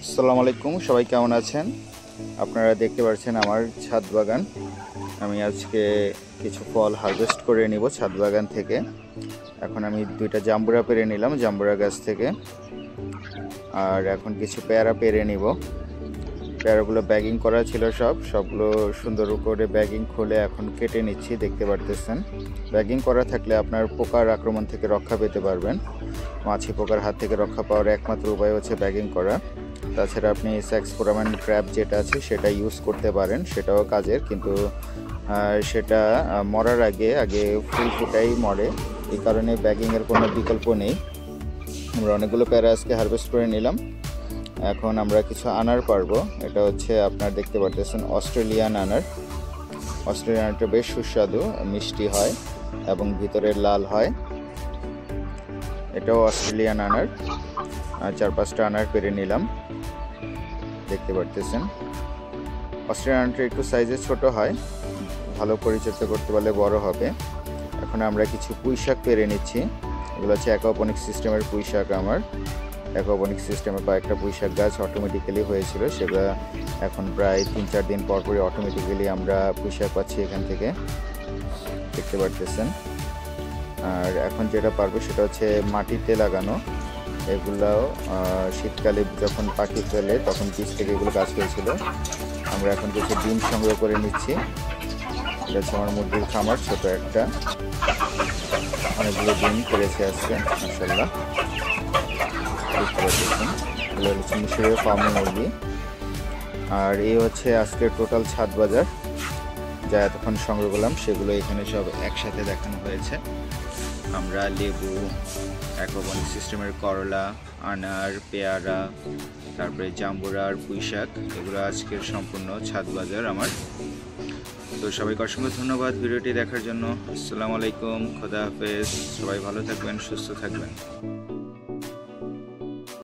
আসসালামু আলাইকুম, সবাই কেমন আছেন? আপনারা দেখতে পাচ্ছেন আমার ছাদ বাগান। আমি আজকে কিছু ফল হারভেস্ট করে নিব ছাদ বাগান থেকে। এখন আমি 2টা জাম্বুরা পেড়ে নিলাম জাম্বুরা গাছ থেকে, আর এখন কিছু পেয়ারা পেড়ে নিব। পেয়ারাগুলো ব্যাগিং করা ছিল, সবগুলো সুন্দর করে ব্যাগিং খুলে এখন কেটে নিচ্ছি। দেখতে পারতেছেন, ব্যাগিং করা থাকলে আপনার পোকার আক্রমণ থেকে রক্ষা পেতে পারবেন। মাছি পোকার হাত থেকে রক্ষা পাওয়ার একমাত্র উপায় হচ্ছে ব্যাগিং করা। তাছাড়া আপনি স্যাক্সপোরামেন ট্র্যাপ যেটা আছে সেটা ইউজ করতে পারেন, সেটাও কাজের, কিন্তু সেটা মরার আগে ফুল ফুটাই মরে। এই কারণে ব্যাগিংয়ের কোনো বিকল্প নেই। আমরা অনেকগুলো পেয়ারা আজকে হারভেস্ট করে নিলাম। এখন আমরা কিছু আনার পারবো। এটা হচ্ছে আপনার দেখতে পারতেছেন অস্ট্রেলিয়ান আনার। অস্ট্রেলিয়ান আনারটা বেশ সুস্বাদু, মিষ্টি হয় এবং ভিতরে লাল হয়। এটাও অস্ট্রেলিয়ান আনার। 4-5টা আনার পেরে নিলাম, দেখতে পারতেছেন। অস্ট্রেলিয়ান আনারটা একটু সাইজে ছোট হয়, ভালো পরিচর্যা করতে পারলে বড় হবে। এখন আমরা কিছু পুঁই শাক পেরে নিচ্ছি। এগুলো হচ্ছে অ্যাকোপনিক সিস্টেমের পুঁই শাক। আমার অ্যাকোপনিক সিস্টেমে কয়েকটা পুঁই শাক গাছ অটোমেটিক্যালি হয়েছিল, সেগুলো এখন প্রায় 3-4 দিন পরই অটোমেটিক্যালি আমরা পুঁই শাক পাচ্ছি এখান থেকে, দেখতে পারতেছেন। আর এখন যেটা পারবো সেটা হচ্ছে মাটিতে লাগানো। এগুলাও শীতকালে যখন পাখি ফেলে তখন বীজ থেকে এগুলো গাছ হয়েছিল। আমরা এখন কিছু ডিম সংগ্রহ করে নিচ্ছি। এটা হচ্ছে আমার মুরগির খামার, ছোট একটা, অনেকগুলো ডিম পেরেছে আজকে মাশাআল্লাহ, দেখতে পাচ্ছেন। এগুলো হচ্ছে মিশরীয় ফার্মি মুরগি। আর এই হচ্ছে আজকের টোটাল ছাদ বাজার যা এতক্ষণ সংগ্রহ করলাম, সেগুলো এখানে সব একসাথে দেখানো হয়েছে। আমরা লেবু, অ্যাকোপনিক সিস্টেমের করলা, আনার, পেয়ারা, তারপরে জাম্বুরা আর পুঁই শাক, এগুলো আজকের সম্পূর্ণ ছাদ বাজার আমার। তো সবাইকে অসংখ্য ধন্যবাদ ভিডিওটি দেখার জন্য। আসসালামু আলাইকুম, খোদা হাফেজ। সবাই ভালো থাকবেন, সুস্থ থাকবেন।